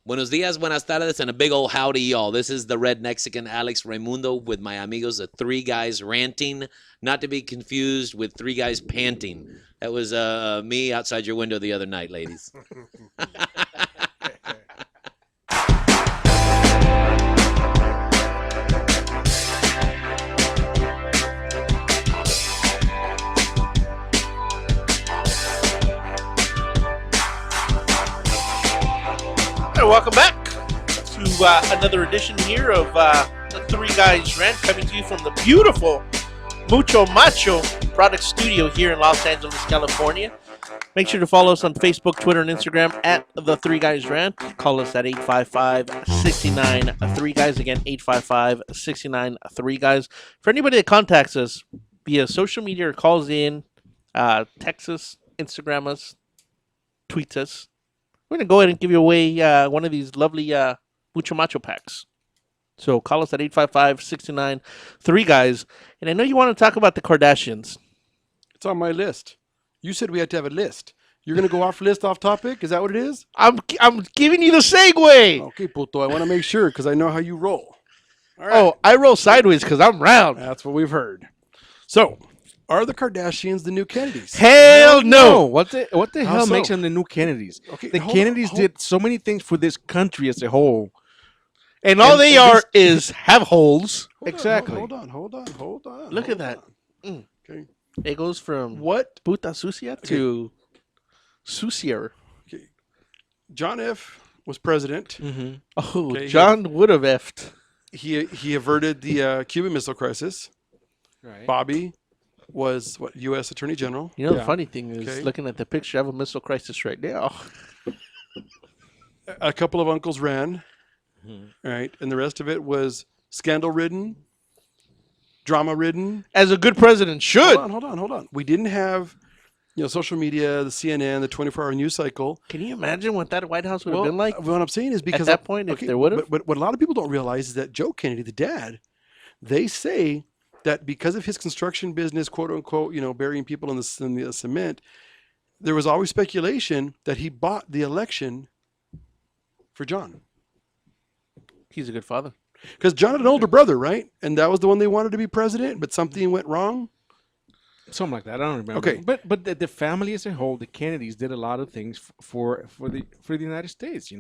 Buenos dias, buenas tardes, and a big old howdy, y'all. This is the Red Mexican Alex Raimundo with my amigos, the Three Guys Ranting, not to be confused with Three Guys Panting. That was me outside your window the other night, ladies. Welcome back to another edition here of the Three Guys Rant, coming to you from the beautiful Mucho Macho Product Studio here in Los Angeles, California. Make sure to follow us on Facebook, Twitter, and Instagram at the Three Guys Rant. Call us at 855-69-3-GUYS. Again, 855-69-3-GUYS. For anybody that contacts us via social media or calls in, text us, Instagram us, tweets us, we're going to go ahead and give you away one of these lovely Mucho Macho packs. So call us at 855-69-3-GUYS. And I know you want to talk about the Kardashians. It's on my list. You said we had to have a list. You're going to go off list, off topic? Is that what it is? I'm giving you the segue. Okay, puto. I want to make sure because I know how you roll. All right. Oh, I roll sideways because I'm round. That's what we've heard. So, are the Kardashians the new Kennedys? Hell no. What the How hell so? makes them the new Kennedys? Okay, The hold Kennedys on, did so many things for this country as a whole. And all they are is have holes. Exactly. Hold on. Look at that. Okay. It goes from What? puta sucia to sucier. Okay. John F. was president. Mm-hmm. Oh, Okay, John would have effed. He averted the Cuban Missile Crisis. Right. Bobby was U.S. Attorney General. You know, the Yeah. funny thing is, Okay. looking at the picture, I have a missile crisis right now. A couple of uncles ran, Mm-hmm. right, and the rest of it was scandal-ridden, drama-ridden. As a good president should. Hold on. We didn't have, social media, the CNN, the 24-hour news cycle. Can you imagine what that White House would have been like? What I'm saying is because that point, if there would've? But what a lot of people don't realize is that Joe Kennedy, the dad, they say that because of his construction business, quote unquote, burying people in the cement, there was always speculation that he bought the election for John. He's a good father. Because John had an older brother, right? And that was the one they wanted to be president, but something went wrong. Something like that. I don't remember. Okay. But the family as a whole, the Kennedys did a lot of things for the United States.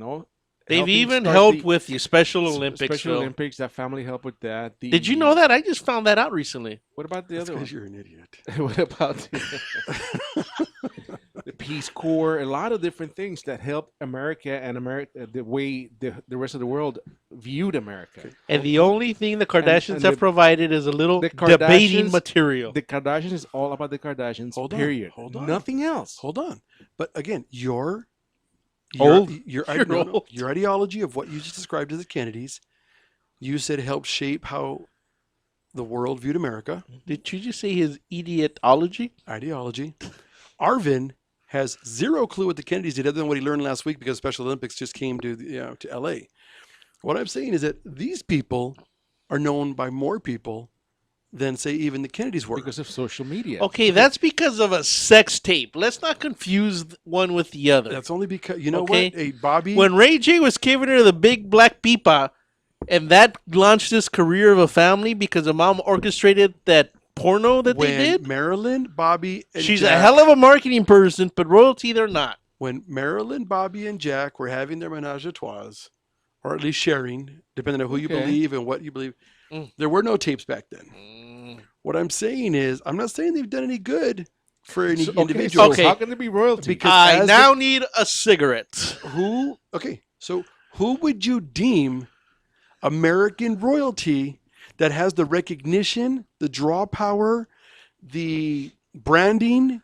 They've Helping even start helped the with the Special Olympics. Special Phil. Olympics. That family helped with that. Did you know that? I just found that out recently. What about the That's other one? because you're an idiot. What about the Peace Corps? A lot of different things that helped America and the way the rest of the world viewed America. And the only thing the Kardashians and have the- provided is a little the debating Kardashians- material. The Kardashians is all about the Kardashians. Hold on, period. hold on. Nothing else. Hold on. But again, your Old. Your You're old. your ideology of what you just described as the Kennedys, you said helped shape how the world viewed America. Did you just say his idiotology? Ideology. Arvin has zero clue what the Kennedys did other than what he learned last week because Special Olympics just came to LA. What I'm saying is that these people are known by more people than, say, even the Kennedys were. Because of social media. Okay, that's because of a sex tape. Let's not confuse one with the other. That's only because, you know Okay. what? Hey, Bobby. When Ray J was giving her the big black pipa, and that launched his career of a family because the mom orchestrated that porno that they did. Marilyn, Bobby, and She's Jack, a hell of a marketing person, but royalty they're not. When Marilyn, Bobby, and Jack were having their menage a trois, or at least sharing, depending on who you Okay. believe and what you believe, Mm. there were no tapes back then. What I'm saying is, I'm not saying they've done any good for any individual. So Okay. how can there be royalty? Because I as now need a cigarette. who? Okay, so who would you deem American royalty that has the recognition, the draw power, the branding?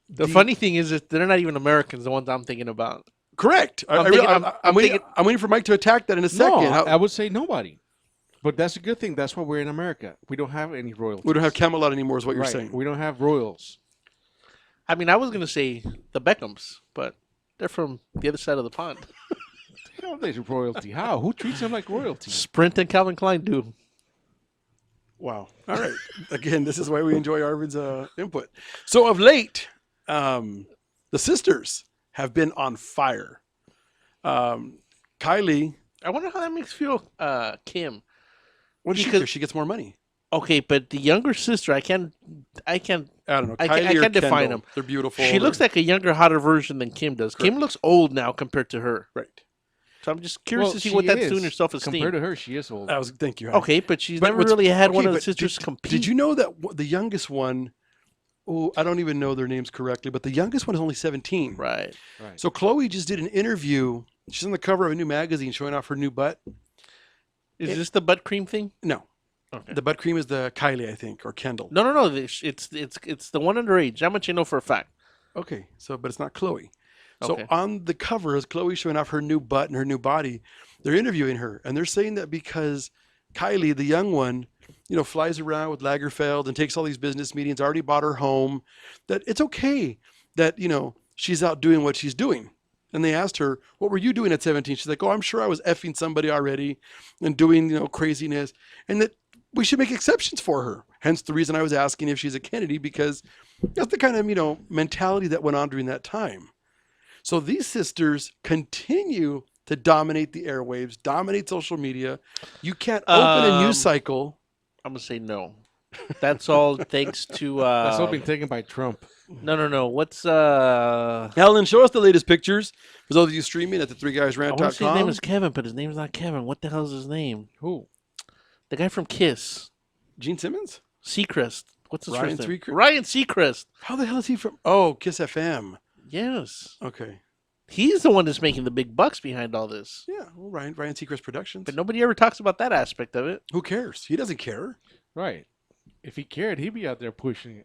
The funny thing is that they're not even Americans, the ones I'm thinking about. Correct. I'm thinking- I'm waiting for Mike to attack that in a second. No, I would say nobody. But that's a good thing. That's why we're in America. We don't have any royalty. We don't have Camelot anymore, is what you're Right. saying. We don't have royals. I mean, I was going to say the Beckhams, but they're from the other side of the pond. How are they royalty? How? Who treats them like royalty? Sprint and Calvin Klein do. Wow. All right. Again, this is why we enjoy Arvid's input. So of late, the sisters have been on fire. Kylie, I wonder how that makes you feel, Kim. what does she Because- care? She gets more money. Okay, but the younger sister, I can't. I don't know. I Kylie can't or define Kendall. them. They're beautiful. She looks like a younger, hotter version than Kim does. Kim looks old now compared to her. right. So I'm just curious Well, to see she what that's is. doing her self-esteem. Compared to her, she is old. Thank you. Okay, but she's But never what's- really had one okay, of the but sisters compete. Did you know that the youngest one? Oh, I don't even know their names correctly, but the youngest one is only 17. Right. Right. So Chloe just did an interview. She's on the cover of a new magazine showing off her new butt. Is this the butt cream thing? No, Okay. the butt cream is the Kylie, I think, or Kendall. No. It's the one underage. That much I know for a fact. Okay, so but it's not Chloe. So Okay. on the cover is Chloe showing off her new butt and her new body. They're interviewing her, and they're saying that because Kylie, the young one, flies around with Lagerfeld and takes all these business meetings, already bought her home, that it's okay that, she's out doing what she's doing. And they asked her, what were you doing at 17? She's like, oh, I'm sure I was effing somebody already and doing, craziness. And that we should make exceptions for her. Hence the reason I was asking if she's a Kennedy, because that's the kind of, mentality that went on during that time. So these sisters continue to dominate the airwaves, dominate social media. You can't open a news cycle. I'm gonna say no. That's all thanks to. That's all been taken by Trump. No. What's Helen, show us the latest pictures. For those of you streaming at the I want to say his name threeguysrant.com. is Kevin, but his name's not Kevin. What the hell is his name? Who? The guy from Kiss, Gene Simmons? Seacrest. What's his Ryan first name? Seacrest? Ryan Seacrest. How the hell is he from? Oh, Kiss FM. Yes, Okay. he's the one that's making the big bucks behind all this. Yeah, well, Ryan Seacrest Productions. But nobody ever talks about that aspect of it. Who cares? He doesn't care. Right. If he cared, he'd be out there pushing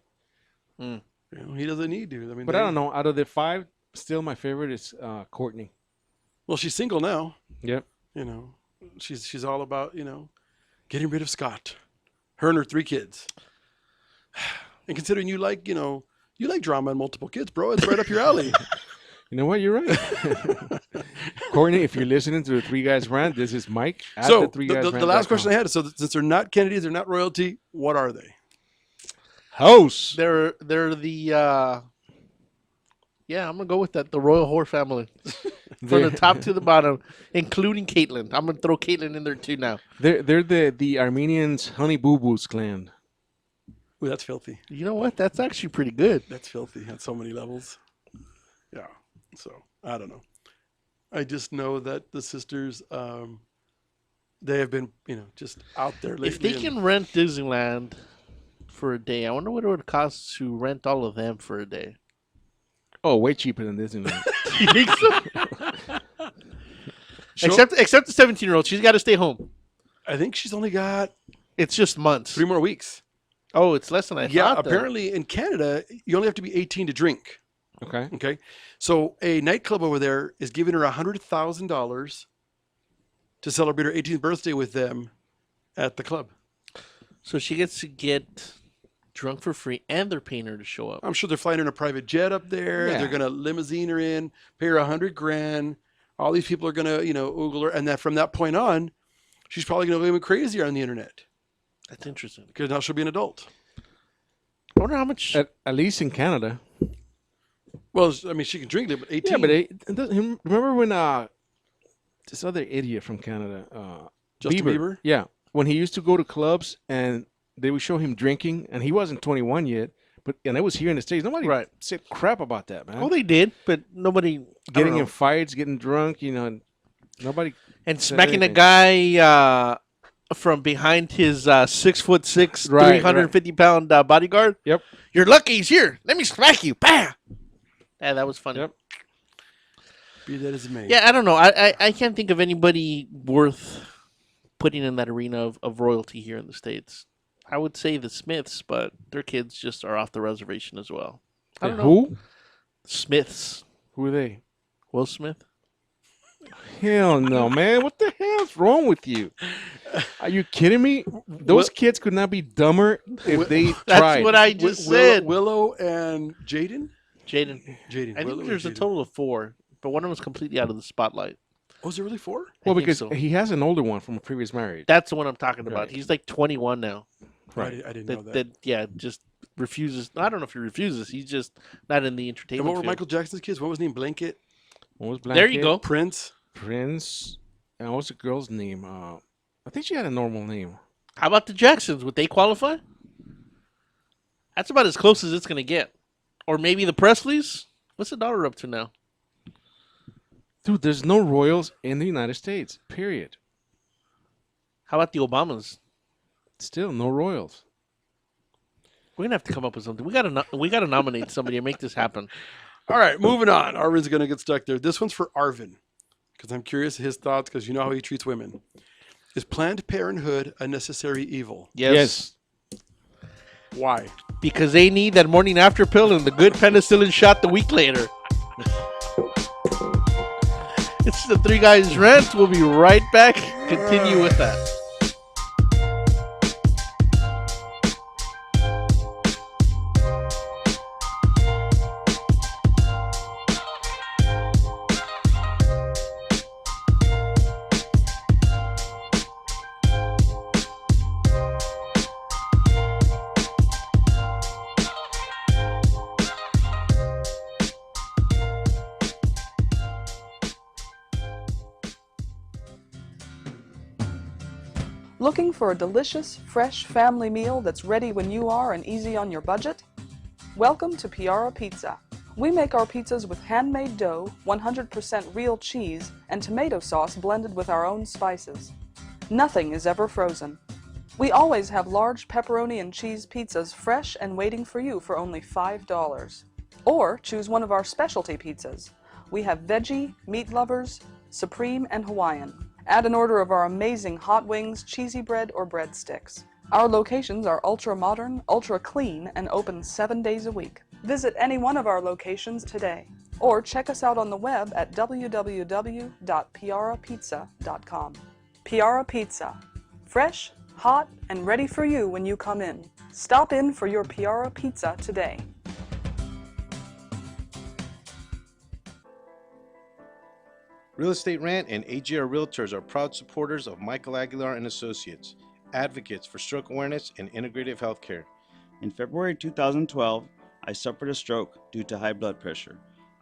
it. He doesn't need to. I mean, But I don't know. Out of the five, still my favorite is Courtney. Well, she's single now. Yep. She's all about getting rid of Scott. Her and her 3 kids. And considering you like drama and multiple kids, bro, it's right up your alley. You know what? You're right. Courtney, if you're listening to the Three Guys Rant, this is Mike. At So the Three Guys the Rant last dot question I com. had is, so since they're not Kennedys, they're not royalty, what are they? House. They're the. Yeah, I'm gonna go with that. The royal whore family, from the top to the bottom, including Caitlyn. I'm gonna throw Caitlyn in there too now. They're the Armenians Honey Boo Boo's clan. Ooh, that's filthy. You know what? That's actually pretty good. That's filthy on so many levels. Yeah. So I don't know. I just know that the sisters, they have been, just out there lately. If they can rent Disneyland for a day, I wonder what it would cost to rent all of them for a day. Oh, way cheaper than Disneyland. You think so? Except the 17-year-old, she's got to stay home. I think she's only got It's just months. 3 more weeks. Oh, it's less than I Yeah, thought. then. apparently in Canada, you only have to be 18 to drink. Okay. Okay. So a nightclub over there is giving her $100,000 to celebrate her 18th birthday with them at the club. So she gets to get drunk for free, and they're paying her to show up. I'm sure they're flying her in a private jet up there. Yeah. They're gonna limousine her in, pay her $100,000. All these people are gonna, oogle her, and that from that point on, she's probably gonna go even crazier on the internet That's interesting. because now she'll be an adult. I wonder how much. At least in Canada. Well, I mean, she can drink it, but 18. Yeah, but remember when this other idiot from Canada, Justin Bieber? Yeah, when he used to go to clubs and they would show him drinking, and he wasn't 21 yet, and it was here in the States. Nobody said crap about that, man. Well, they did, but nobody Getting in fights, getting drunk, nobody. and said smacking a anything. guy from behind his 6'6", Right, 350-pound bodyguard. Yep. You're lucky he's here. Let me smack you. Bam. Yeah, that was funny. Yep. Be that as it may. Yeah, I don't know. I can't think of anybody worth putting in that arena of royalty here in the States. I would say the Smiths, but their kids just are off the reservation as well. I don't know. Who? Smiths. Who are they? Will Smith? Hell no, man. What the hell's wrong with you? Are you kidding me? Those kids could not be dumber if they tried. That's what I just said. Willow and Jaden? Jaden. Jaden. I Willow think and there's a Jaden. total of 4, but one of them is completely out of the spotlight. Oh, is there really 4? Well, think because so. he has an older one from a previous marriage. That's the one I'm talking about. Right. He's like 21 now. Right. I didn't know that. Just refuses. I don't know if he refuses. He's just not in the And entertainment what were field. Michael Jackson's kids? What was his name? Blanket? What was There you Blanket? go. Prince? Prince. And what's the girl's name? I think she had a normal name. How about the Jacksons? Would they qualify? That's about as close as it's going to get. Or maybe the Presleys? What's the daughter up to now? Dude, there's no royals in the United States. Period. How about the Obamas? Still no royals. We're going to have to come up with something. We got to nominate somebody and make this happen. All right, moving on. Arvin's going to get stuck there. This one's for Arvin because I'm curious his thoughts because you know how he treats women. Is Planned Parenthood a necessary evil? Yes. Why? Because they need that morning after pill and the good penicillin shot the week later. It's the Three Guys Rant. We'll be right back. Continue with that. Looking for a delicious, fresh family meal that's ready when you are and easy on your budget? Welcome to Piara Pizza. We make our pizzas with handmade dough, 100% real cheese, and tomato sauce blended with our own spices. Nothing is ever frozen. We always have large pepperoni and cheese pizzas fresh and waiting for you for only $5. Or choose one of our specialty pizzas. We have veggie, meat lovers, supreme, and Hawaiian. Add an order of our amazing hot wings, cheesy bread, or breadsticks. Our locations are ultra-modern, ultra-clean, and open 7 days a week. Visit any one of our locations today, or check us out on the web at www.piarapizza.com. Piara Pizza. Fresh, hot, and ready for you when you come in. Stop in for your Piara Pizza today. Real Estate Rant and AGR Realtors are proud supporters of Michael Aguilar and Associates, advocates for stroke awareness and integrative healthcare. In February 2012, I suffered a stroke due to high blood pressure.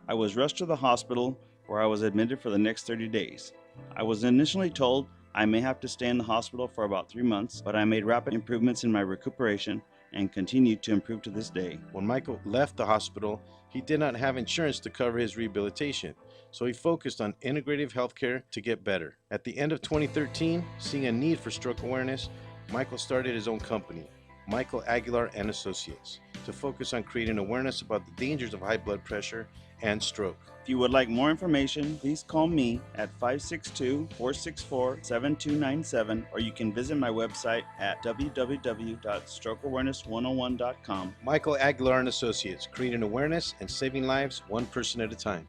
I was rushed to the hospital where I was admitted for the next 30 days. I was initially told I may have to stay in the hospital for about 3 months, but I made rapid improvements in my recuperation and continued to improve to this day. When Michael left the hospital, he did not have insurance to cover his rehabilitation, so he focused on integrative healthcare to get better. At the end of 2013, seeing a need for stroke awareness, Michael started his own company, Michael Aguilar and Associates, to focus on creating awareness about the dangers of high blood pressure and stroke. If you would like more information, please call me at 562-464-7297, or you can visit my website at www.strokeawareness101.com. Michael Aguilar and Associates, creating awareness and saving lives one person at a time.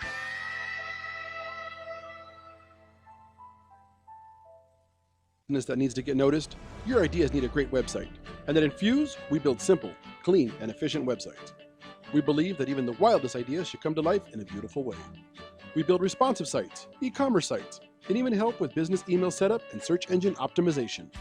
business that needs to get noticed, your ideas need a great website. And at Infuse, we build simple, clean, and efficient websites. We believe that even the wildest ideas should come to life in a beautiful way. We build responsive sites, e-commerce sites, and even help with business email setup and search engine optimization.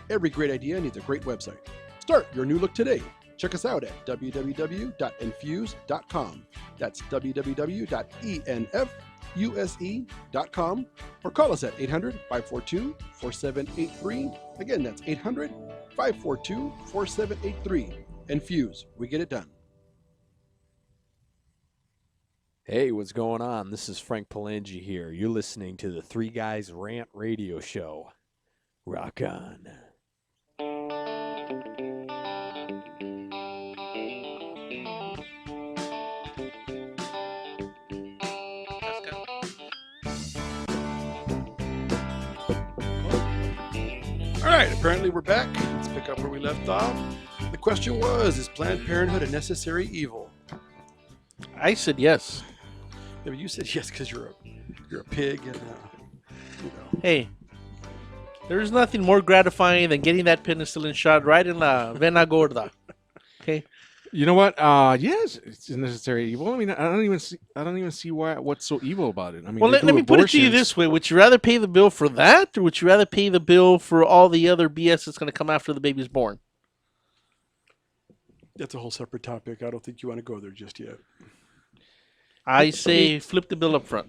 Every great idea needs a great website. Start your new look today. Check us out at www.infuse.com. That's www.enfuse.com, or call us at 800-542-4783. Again, that's 800-542-4783. Infuse, we get it done. Hey, what's going on? This is Frank Palangi here. You're listening to the Three Guys Rant radio show. Rock on. All right, apparently we're back. Let's pick up where we left off. The question was, is Planned Parenthood a necessary evil? I said yes. Yeah, but you said yes because you're a pig and Hey, there's nothing more gratifying than getting that penicillin shot right in la vena gorda. Okay. You know what? Yes, it's a necessary evil. I mean, I don't even see what's so evil about it. I mean, Well, let me put it to you this way: would you rather pay the bill for that, or would you rather pay the bill for all the other BS that's going to come after the baby's born? that's a whole separate topic. I don't think you want to go there just yet. I say flip the bill up front.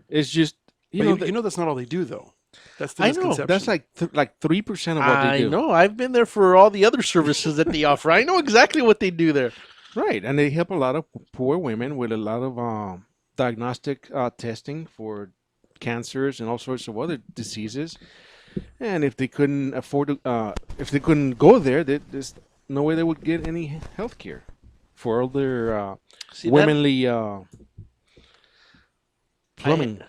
It's just You know that's not all they do though. That's the I know. misconception. that's like 3% of what they do. I know. I've been there for all the other services that they offer. I know exactly what they do there. Right, and they help a lot of poor women with a lot of diagnostic testing for cancers and all sorts of other diseases. And if they couldn't afford to, if they couldn't go there, there's no way they would get any health care for all their womanly plumbing.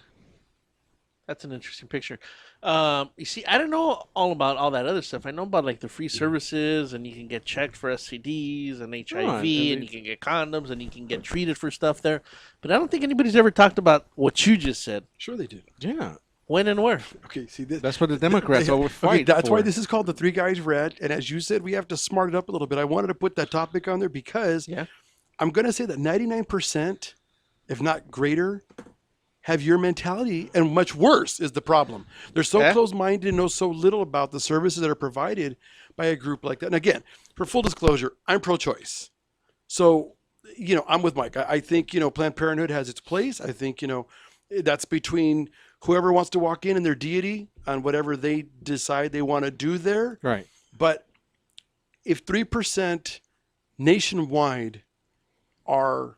That's an interesting picture. You see, I don't know all about all that other stuff. I know about like the free services, and you can get checked for STDs and HIV, and you can get condoms, and you can get treated for stuff there. But I don't think anybody's ever talked about what you just said. Sure they did. Yeah. When and where? Okay, see that's what the Democrats always fight. Okay, that's for. why this is called the Three Guys Rant. And as you said, we have to smart it up a little bit. I wanted to put that topic on there because I'm going to say that 99%, if not greater, have your mentality, and much worse is the problem. They're so close-minded and know so little about the services that are provided by a group like that. And again, for full disclosure, I'm pro-choice. So, I'm with Mike. I think, Planned Parenthood has its place. I think, that's between whoever wants to walk in and their deity on whatever they decide they want to do there. Right. But if 3% nationwide are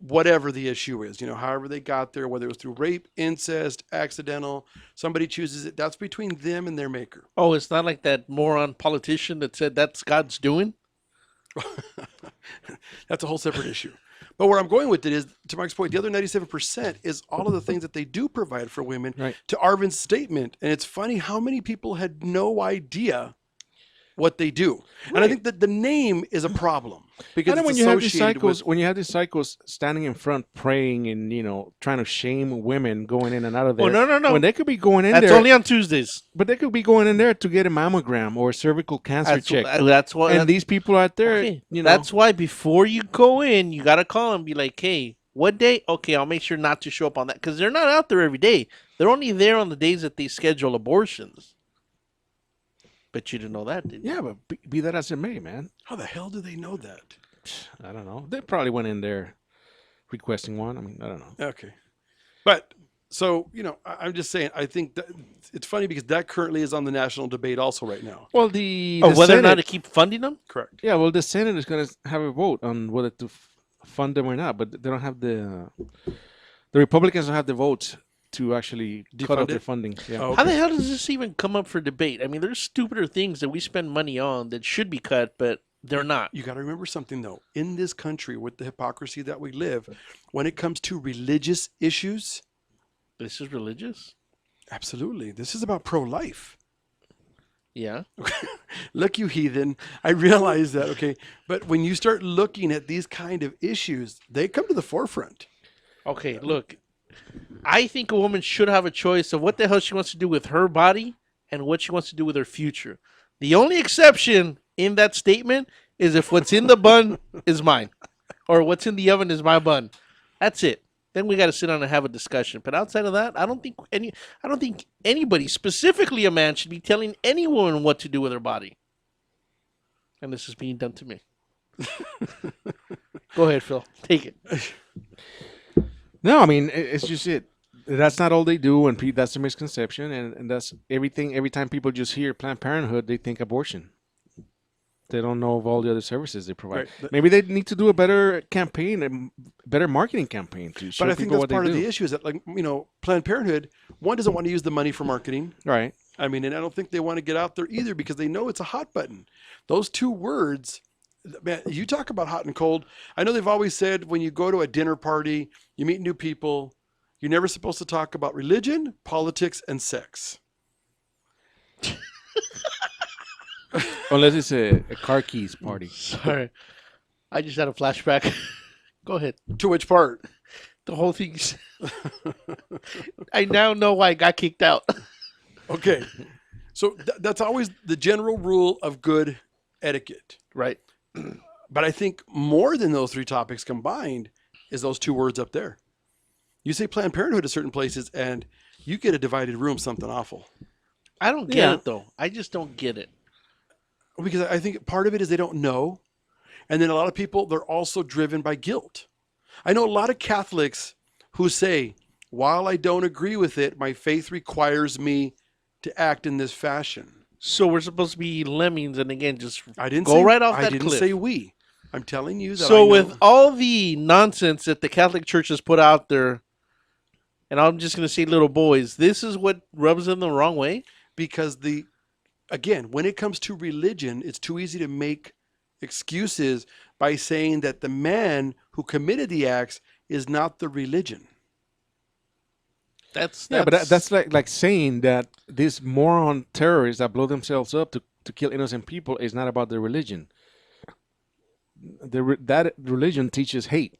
whatever the issue is, however they got there, whether it was through rape, incest, accidental, somebody chooses it, that's between them and their maker. Oh, it's not like that moron politician that said that's God's doing? That's a whole separate issue. But where I'm going with it is, to Mike's point, the other 97% is all of the things that they do provide for women. Right. To Arvin's statement, and it's funny how many people had no idea what they do. Right. And I think that the name is a problem because when you have these cycles standing in front praying and trying to shame women going in and out of there. Oh, no. When they could be going in That's there. only on Tuesdays. But they could be going in there to get a mammogram or a cervical cancer check. That's why. And these people out there, okay, that's why before you go in, you gotta call and be like, "Hey, what day? Okay, I'll make sure not to show up on that because they're not out there every day. They're only there on the days that they schedule abortions." But you didn't know that, did you? Yeah, but be that as it may, man. How the hell do they know that? I don't know. They probably went in there requesting one. I mean, I don't know. Okay. But, so, I'm just saying, I think that it's funny because that currently is on the national debate also right now. Well, the whether Senate, or not to keep funding them? Correct. Yeah, well, the Senate is going to have a vote on whether to fund them or not, but they don't have the Republicans don't have the votes to actually cut off their funding. Yeah. Oh, okay. How the hell does this even come up for debate? I mean, there's stupider things that we spend money on that should be cut, but they're not. You got to remember something, though. In this country, with the hypocrisy that we live, when it comes to religious issues... This is religious? Absolutely. This is about pro-life. Yeah. Look, you heathen. I realize that, okay? But when you start looking at these kind of issues, they come to the forefront. Okay, look. I think a woman should have a choice of what the hell she wants to do with her body and what she wants to do with her future. The only exception in that statement is if what's in the bun is mine, or what's in the oven is my bun. That's it. Then we got to sit down and have a discussion. But outside of that, I don't think anybody, specifically a man, should be telling any woman what to do with her body. And this is being done to me. Go ahead, Phil. Take it. No, I mean it's just it. That's not all they do, and that's the misconception, and that's everything. Every time people just hear Planned Parenthood, they think abortion. They don't know of all the other services they provide. Right, Maybe they need to do a better campaign, a better marketing campaign to show But I think people that's what part they of do. the issue is that, like, you know, Planned Parenthood, one doesn't want to use the money for marketing. Right. I mean, and I don't think they want to get out there either because they know it's a hot button. Those two words, man, you talk about hot and cold. I know they've always said when you go to a dinner party, you meet new people, you're never supposed to talk about religion, politics, and sex. Unless it's a car keys party. Sorry. I just had a flashback. Go ahead. To which part? The whole thing's... I now know why I got kicked out. Okay. So that's always the general rule of good etiquette. Right. But I think more than those three topics combined is those two words up there. You say Planned Parenthood to certain places and you get a divided room, something awful. I don't get it, though. I just don't get it. Because I think part of it is they don't know. And then a lot of people, they're also driven by guilt. I know a lot of Catholics who say, while I don't agree with it, my faith requires me to act in this fashion. So we're supposed to be lemmings, and again, just I didn't go say, right off that I didn't cliff. say we. I'm telling you that. So I know. with all the nonsense that the Catholic Church has put out there, and I'm just going to say little boys, this is what rubs them the wrong way? Because again, when it comes to religion, it's too easy to make excuses by saying that the man who committed the acts is not the religion. That's but that's like saying that these moron terrorists that blow themselves up to kill innocent people is not about their religion. That religion teaches hate.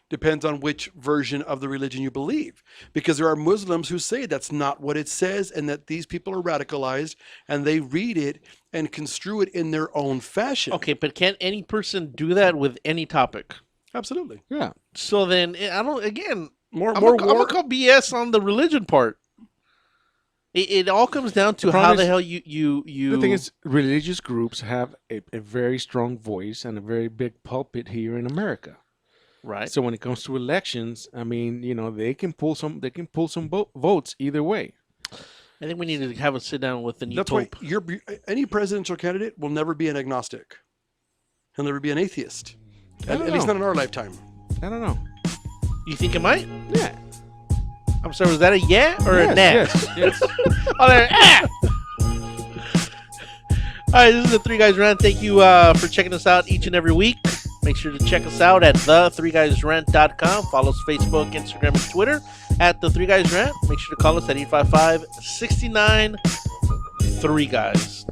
Depends on which version of the religion you believe. Because there are Muslims who say that's not what it says and that these people are radicalized and they read it and construe it in their own fashion. Okay, but can't any person do that with any topic? Absolutely. Yeah. So then, I don't, again, I'm more going to call BS on the religion part. It all comes down to how the hell you... The thing is, religious groups have a very strong voice and a very big pulpit here in America. Right. So when it comes to elections, I mean, you know, they can pull some votes either way. I think we need to have a sit down with the new That's pope. why any presidential candidate will never be an agnostic. He'll never be an atheist. At least not in our lifetime. I don't know. You think it might? Yeah. I'm sorry, was that a yeah or a nah? Yes. Oh, there, ah! All right, this is the Three Guys Rant. Thank you for checking us out each and every week. Make sure to check us out at the3guysrant.com. Follow us Facebook, Instagram, and Twitter at the 3 Guys Rant. Make sure to call us at 855-69-3 Guys.